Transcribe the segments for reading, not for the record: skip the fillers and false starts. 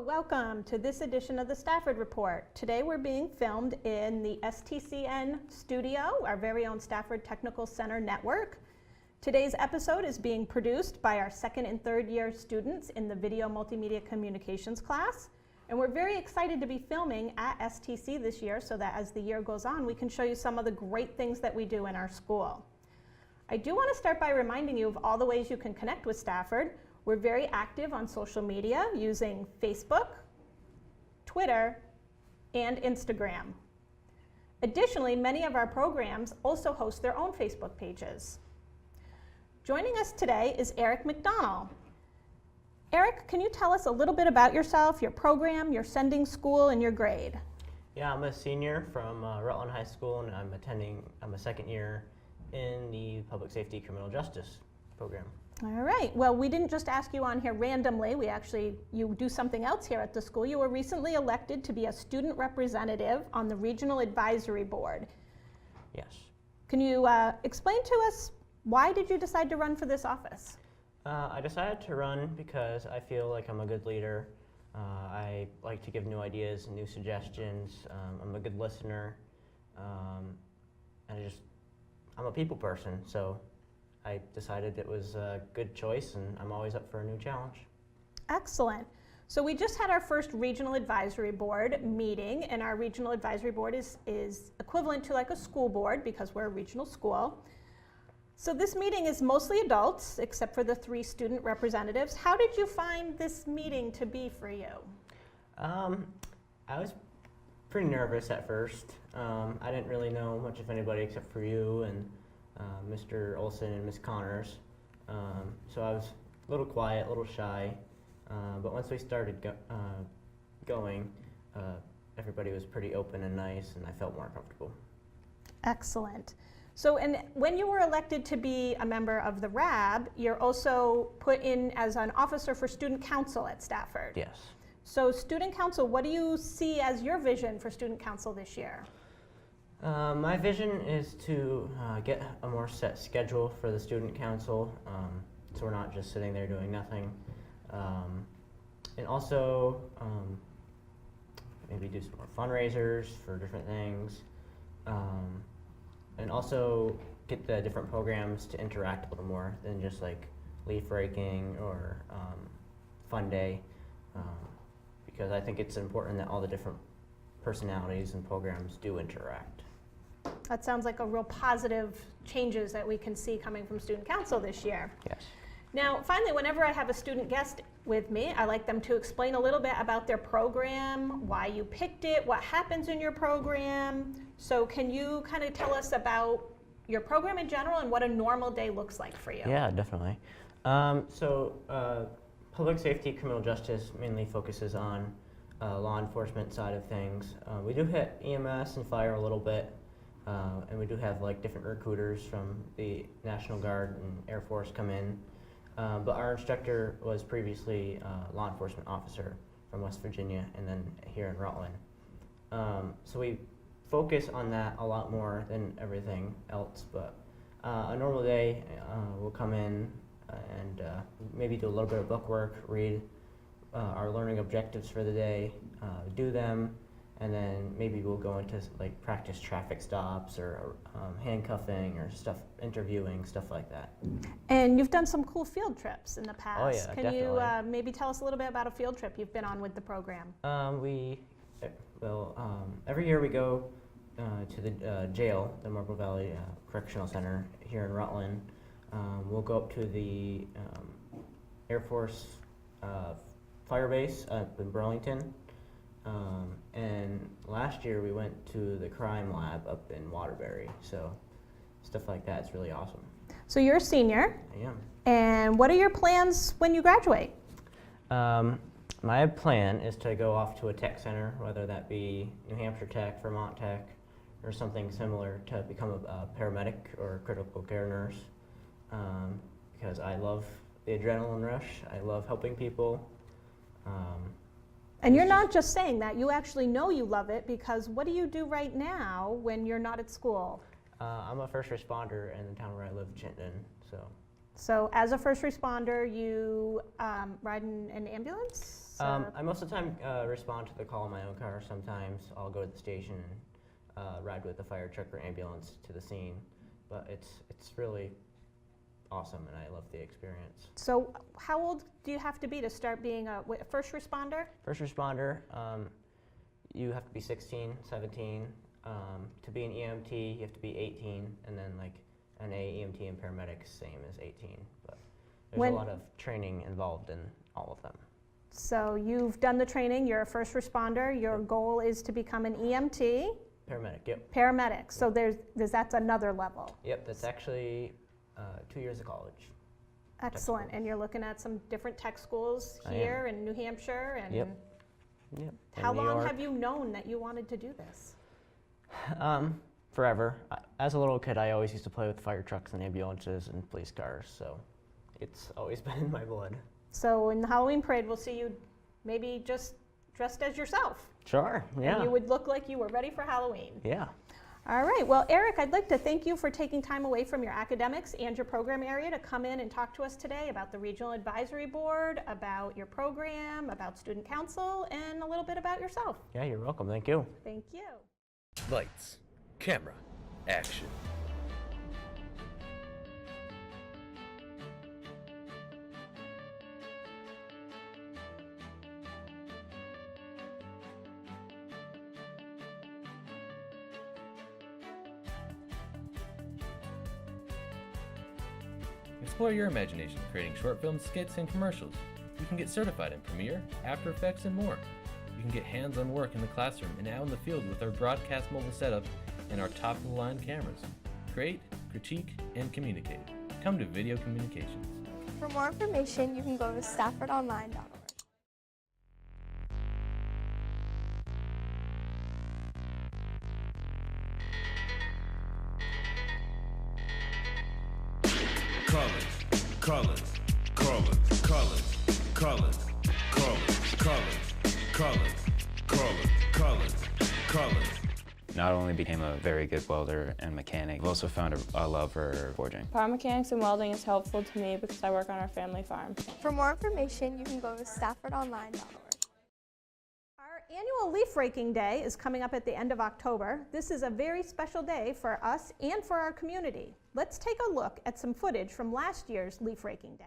Welcome to this edition of the Stafford Report. Today we're being filmed in the STCN studio, our very own Stafford Technical Center network. Today's episode is being produced by our second and third year students in the Video Multimedia Communications class. And we're very excited to be filming at STC this year so that as the year goes on, we can show you some of the great things that we do in our school. I do want to start by reminding you of all the ways you can connect with Stafford. We're very active on social media using Facebook, Twitter, and Instagram. Additionally, many of our programs also host their own Facebook pages. Joining us today is Eric McDonald. Eric, can you tell us a little bit about yourself, your program, your sending school, and your grade? Yeah, I'm a senior from Rutland High School, and I'm a second year in the Public Safety Criminal Justice program. All right. Well, we didn't just ask you on here randomly. You do something else here at the school. You were recently elected to be a student representative on the Regional Advisory Board. Yes. Can you explain to us why did you decide to run for this office? I decided to run because I feel like I'm a good leader. I like to give new ideas and new suggestions. I'm a good listener. And I'm a people person, so I decided it was a good choice, and I'm always up for a new challenge. Excellent. So we just had our first Regional Advisory Board meeting, and our Regional Advisory Board is equivalent to like a school board because we're a regional school. So this meeting is mostly adults, except for the 3 student representatives. How did you find this meeting to be for you? I was pretty nervous at first. I didn't really know much of anybody except for you and Mr. Olson and Ms. Connors. So I was a little quiet, a little shy, but once we started going, everybody was pretty open and nice, and I felt more comfortable. Excellent. So, and when you were elected to be a member of the RAB, you're also put in as an officer for Student Council at Stafford. Yes. So Student Council, what do you see as your vision for Student Council this year? My vision is to get a more set schedule for the Student Council, so we're not just sitting there doing nothing. And also maybe do some more fundraisers for different things. And also get the different programs to interact a little more than just like leaf raking or fun day, because I think it's important that all the different personalities and programs do interact. That sounds like a real positive changes that we can see coming from Student Council this year. Yes. Now, finally, whenever I have a student guest with me, I like them to explain a little bit about their program, why you picked it, what happens in your program. So can you kind of tell us about your program in general and what a normal day looks like for you? Yeah, definitely. Public safety criminal justice mainly focuses on law enforcement side of things. We do hit EMS and fire a little bit. And we do have like different recruiters from the National Guard and Air Force come in. But our instructor was previously a law enforcement officer from West Virginia and then here in Rutland. So we focus on that a lot more than everything else. But a normal day, we'll come in and maybe do a little bit of book work, read our learning objectives for the day, do them. And then maybe we'll go into like practice traffic stops or handcuffing or interviewing, stuff like that. And you've done some cool field trips in the past. Oh yeah, Can definitely. you maybe tell us a little bit about a field trip you've been on with the program? Every year we go to the jail, the Marble Valley Correctional Center here in Rutland. We'll go up to the Air Force Fire Base up in Burlington. And last year we went to the crime lab up in Waterbury, so stuff like that is really awesome. So you're a senior. I am. And what are your plans when you graduate? My plan is to go off to a tech center, whether that be New Hampshire Tech, Vermont Tech, or something similar, to become a paramedic or a critical care nurse, because I love the adrenaline rush. I love helping people. And you're not just saying that, you actually know you love it, because what do you do right now when you're not at school? I'm a first responder in the town where I live, Chittenden, so So as a first responder, you ride in an ambulance? I most of the time respond to the call in my own car. Sometimes I'll go to the station and ride with the fire truck or ambulance to the scene. But it's really awesome, and I love the experience. So how old do you have to be to start being a first responder? First responder, you have to be 16, 17. To be an EMT, you have to be 18, and then like an EMT and paramedics, same as 18. But there's a lot of training involved in all of them. So you've done the training, you're a first responder, your goal is to become an EMT. Paramedic, yep. Paramedic, so that's another level. Yep, that's actually 2 years of college. Excellent, and you're looking at some different tech schools here in New Hampshire. And Yep. How long have you known that you wanted to do this? Forever. As a little kid, I always used to play with fire trucks and ambulances and police cars, so it's always been in my blood. So in the Halloween parade, we'll see you maybe just dressed as yourself. Sure, yeah. And you would look like you were ready for Halloween. Yeah. All right, well, Eric, I'd like to thank you for taking time away from your academics and your program area to come in and talk to us today about the Regional Advisory Board, about your program, about Student Council, and a little bit about yourself. Yeah, you're welcome. Thank you. Thank you. Lights, camera, action. Explore your imagination creating short films, skits, and commercials. You can get certified in Premiere, After Effects, and more. You can get hands-on work in the classroom and out in the field with our broadcast mobile setup and our top-of-the-line cameras. Create, critique, and communicate. Come to Video Communications. For more information, you can go to staffordonline.org. Not only became a very good welder and mechanic, I've also found a love for forging. Power mechanics and welding is helpful to me because I work on our family farm. For more information, you can go to staffordonline.org. Our annual Leaf Raking Day is coming up at the end of October. This is a very special day for us and for our community. Let's take a look at some footage from last year's Leaf Raking Day.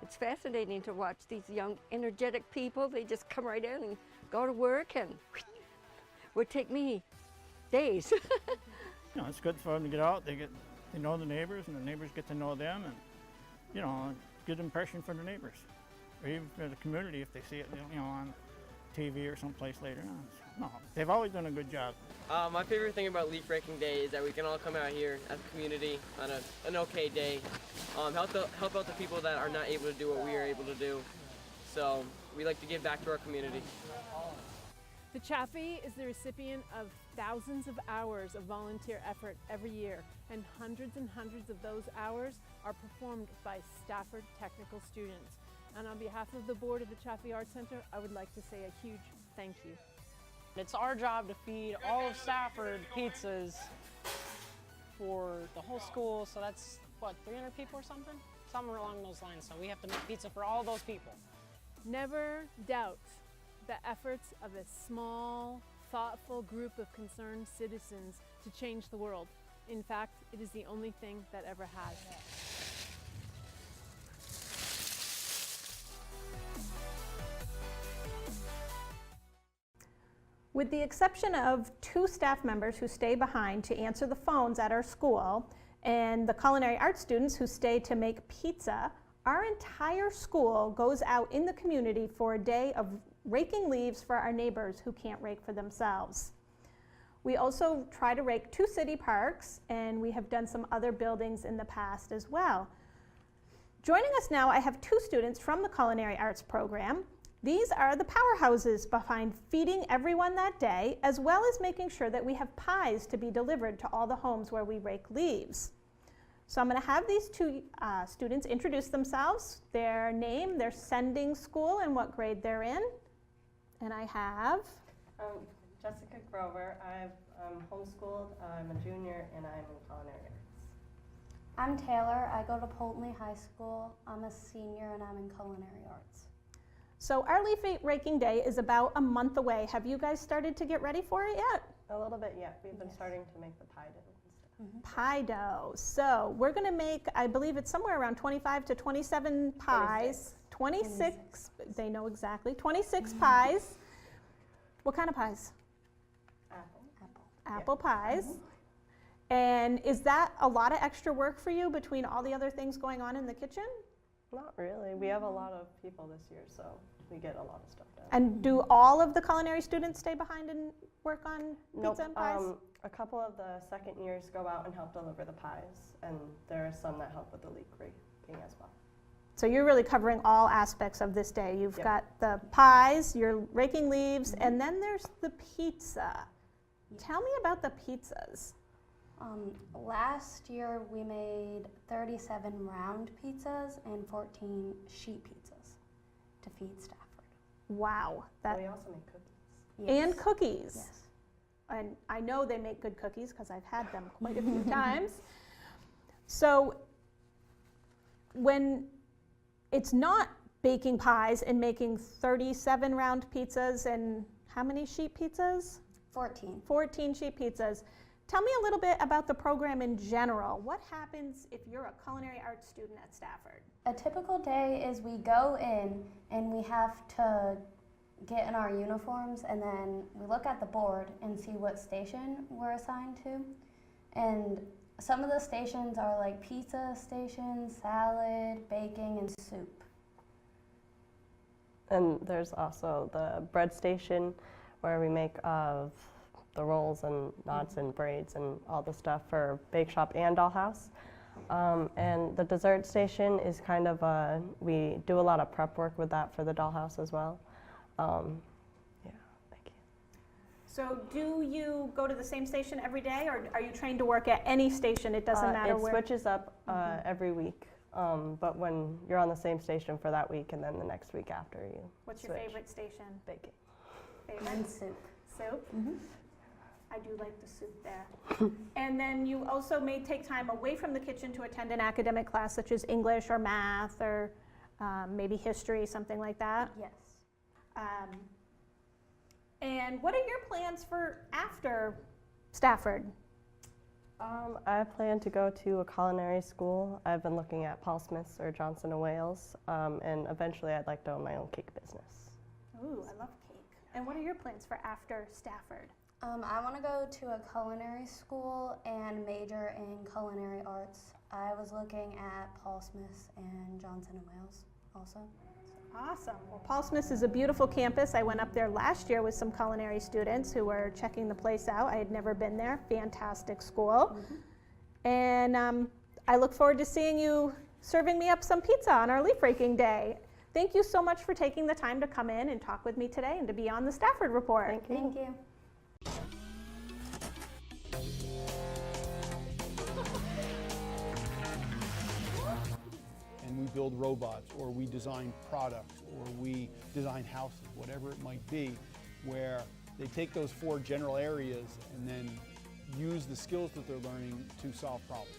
It's fascinating to watch these young, energetic people. They just come right in and go to work, and would take me days. You know, it's good for them to get out. They know the neighbors, and the neighbors get to know them, and you know, good impression for the neighbors, or even for the community if they see it, you know, on TV or someplace later on. So, no, they've always done a good job. My favorite thing about Leaf Raking Day is that we can all come out here as a community on an okay day, help out the people that are not able to do what we are able to do. So we like to give back to our community. The Chaffee is the recipient of thousands of hours of volunteer effort every year, and hundreds of those hours are performed by Stafford technical students. And on behalf of the board of the Chaffee Arts Center, I would like to say a huge thank you. It's our job to feed all of Stafford pizzas for the whole school, so that's, what, 300 people or something? Somewhere along those lines, so we have to make pizza for all those people. Never doubt the efforts of a small, thoughtful group of concerned citizens to change the world. In fact, it is the only thing that ever has. With the exception of 2 staff members who stay behind to answer the phones at our school and the Culinary Arts students who stay to make pizza, our entire school goes out in the community for a day of raking leaves for our neighbors who can't rake for themselves. We also try to rake 2 city parks, and we have done some other buildings in the past as well. Joining us now, I have 2 students from the Culinary Arts program. These are the powerhouses behind feeding everyone that day, as well as making sure that we have pies to be delivered to all the homes where we rake leaves. So I'm going to have these 2 students introduce themselves, their name, their sending school, and what grade they're in. And I have Jessica Grover. I'm homeschooled. I'm a junior, and I'm in Culinary Arts. I'm Taylor. I go to Polteney High School. I'm a senior, and I'm in Culinary Arts. So our leaf raking day is about a month away. Have you guys started to get ready for it yet? A little bit, yeah. We've been starting to make the pie dough and stuff. Pie dough. So we're going to make, I believe it's somewhere around 25 to 27 pies. 26. They know exactly. 26 pies. What kind of pies? Apple pies. And is that a lot of extra work for you between all the other things going on in the kitchen? Not really. We have a lot of people this year, so we get a lot of stuff done. And do all of the culinary students stay behind and work on pizza and pies? A couple of the second years go out and help deliver the pies, and there are some that help with the leaf raking as well. So you're really covering all aspects of this day. You've got the pies, you're raking leaves, and then there's the pizza. Tell me about the pizzas. Last year we made 37 round pizzas and 14 sheet pizzas to feed Stafford. Wow. We also make cookies. Yes. And cookies. Yes. And I know they make good cookies because I've had them quite a few times. So when it's not baking pies and making 37 round pizzas and how many sheet pizzas? 14. 14 sheet pizzas. Tell me a little bit about the program in general. What happens if you're a culinary arts student at Stafford? A typical day is we go in and we have to get in our uniforms, and then we look at the board and see what station we're assigned to. And some of the stations are like pizza stations, salad, baking, and soup. And there's also the bread station where we make the rolls and knots and braids and all the stuff for Bake Shop and Dollhouse. And the dessert station is kind of we do a lot of prep work with that for the Dollhouse as well. Yeah, thank you. So do you go to the same station every day, or are you trained to work at any station? It doesn't matter where? It switches up every week, but when you're on the same station for that week and then the next week after you What's switch. your favorite station? Baking. Favorite? And soup. Soup? I do like the soup there. And then you also may take time away from the kitchen to attend an academic class such as English or math or maybe history, something like that. Yes. And what are your plans for after Stafford? I plan to go to a culinary school. I've been looking at Paul Smith's or Johnson & Wales, and eventually I'd like to own my own cake business. Ooh, I love cake. And what are your plans for after Stafford? I want to go to a culinary school and major in culinary arts. I was looking at Paul Smith's and Johnson & Wales also. Awesome. Well, Paul Smith's is a beautiful campus. I went up there last year with some culinary students who were checking the place out. I had never been there. Fantastic school. And I look forward to seeing you serving me up some pizza on our leaf raking day. Thank you so much for taking the time to come in and talk with me today and to be on the Stafford Report. Thank you. Thank you. And we build robots, or we design products, or we design houses, whatever it might be, where they take those 4 general areas and then use the skills that they're learning to solve problems.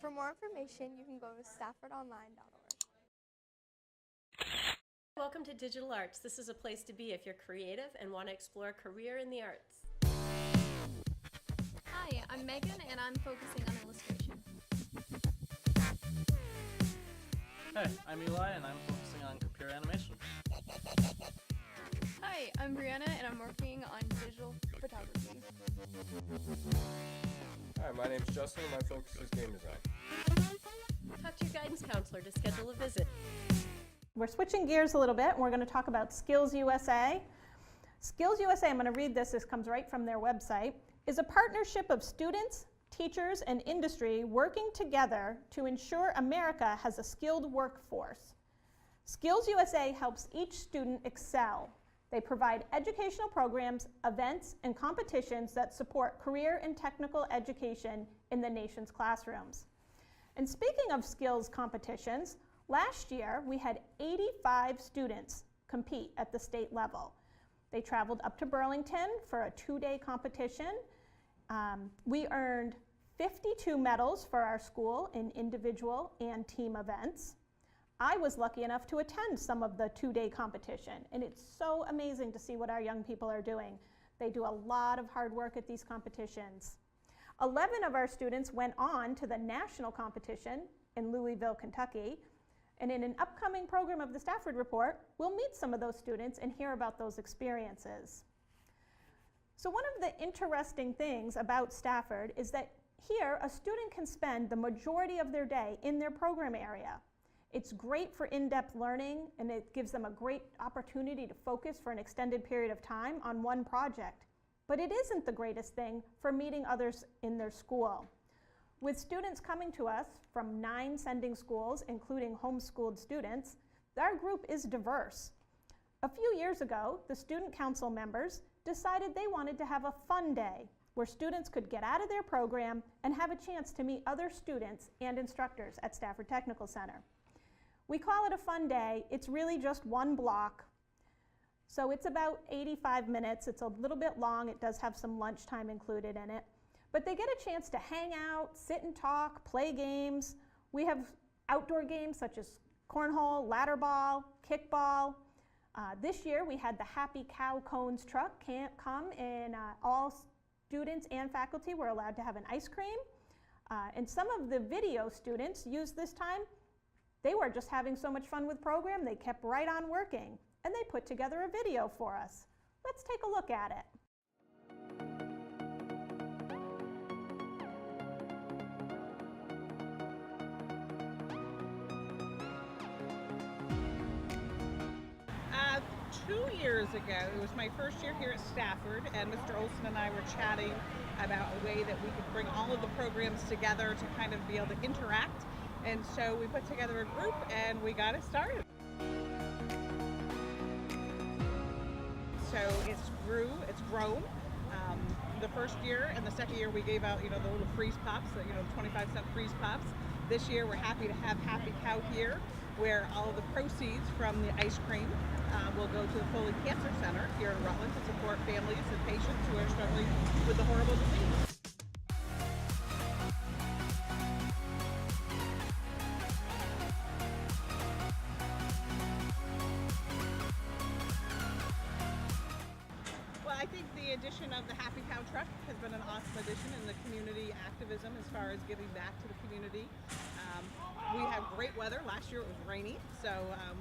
For more information, you can go to staffordonline.org. Welcome to Digital Arts. This is a place to be if you're creative and want to explore a career in the arts. Hi, I'm Megan and I'm focusing on illustration. Hey, I'm Eli and I'm focusing on computer animation. Hi, I'm Brianna and I'm working on digital photography. Hi, my name's Justin and my focus is game design. Talk to your guidance counselor to schedule a visit. We're switching gears a little bit and we're going to talk about Skills USA. Skills USA, I'm going to read this comes right from their website, is a partnership of students, teachers, and industry working together to ensure America has a skilled workforce. Skills USA helps each student excel. They provide educational programs, events, and competitions that support career and technical education in the nation's classrooms. And speaking of skills competitions, last year we had 85 students compete at the state level. They traveled up to Burlington for a 2-day competition. We earned 52 medals for our school in individual and team events. I was lucky enough to attend some of the 2-day competition, and it's so amazing to see what our young people are doing. They do a lot of hard work at these competitions. 11 of our students went on to the national competition in Louisville, Kentucky, and in an upcoming program of the Stafford Report, we'll meet some of those students and hear about those experiences. So one of the interesting things about Stafford is that here a student can spend the majority of their day in their program area. It's great for in-depth learning, and it gives them a great opportunity to focus for an extended period of time on one project. But it isn't the greatest thing for meeting others in their school. With students coming to us from 9 sending schools, including homeschooled students, our group is diverse. A few years ago, the student council members decided they wanted to have a fun day where students could get out of their program and have a chance to meet other students and instructors at Stafford Technical Center. We call it a fun day. It's really just one block. So it's about 85 minutes. It's a little bit long. It does have some lunchtime included in it. But they get a chance to hang out, sit and talk, play games. We have outdoor games such as cornhole, ladder ball, kickball. This year we had the Happy Cow Cones truck come and all students and faculty were allowed to have an ice cream. And some of the video students used this time. They were just having so much fun with the program, they kept right on working. And they put together a video for us. Let's take a look at it. Two years ago, it was my first year here at Stafford, and Mr. Olson and I were chatting about a way that we could bring all of the programs together to kind of be able to interact. And so we put together a group and we got it started. So it's grown. The first year and the second year we gave out, the little freeze pops, the 25-cent freeze pops. This year we're happy to have Happy Cow here, where all of the proceeds from the ice cream will go to the Foley Cancer Center here in Rutland to support families and patients who are struggling with the horrible disease. I think the addition of the Happy Cow truck has been an awesome addition in the community activism as far as giving back to the community. We have great weather. Last year it was rainy, so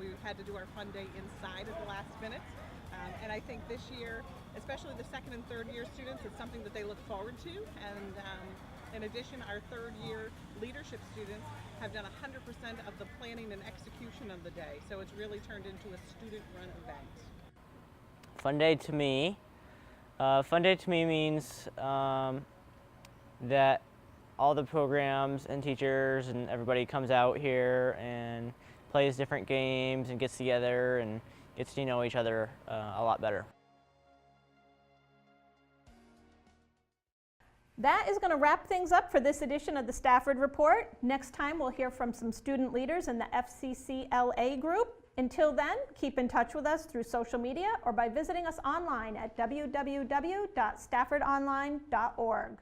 we had to do our fun day inside at the last minute. And I think this year, especially the second and third year students, it's something that they look forward to. And in addition, our third year leadership students have done 100% of the planning and execution of the day. So it's really turned into a student-run event. Fun day to me. Fun day to me means that all the programs and teachers and everybody comes out here and plays different games and gets together and gets to know each other a lot better. That is going to wrap things up for this edition of the Stafford Report. Next time we'll hear from some student leaders in the FCCLA group. Until then, keep in touch with us through social media or by visiting us online at www.staffordonline.org.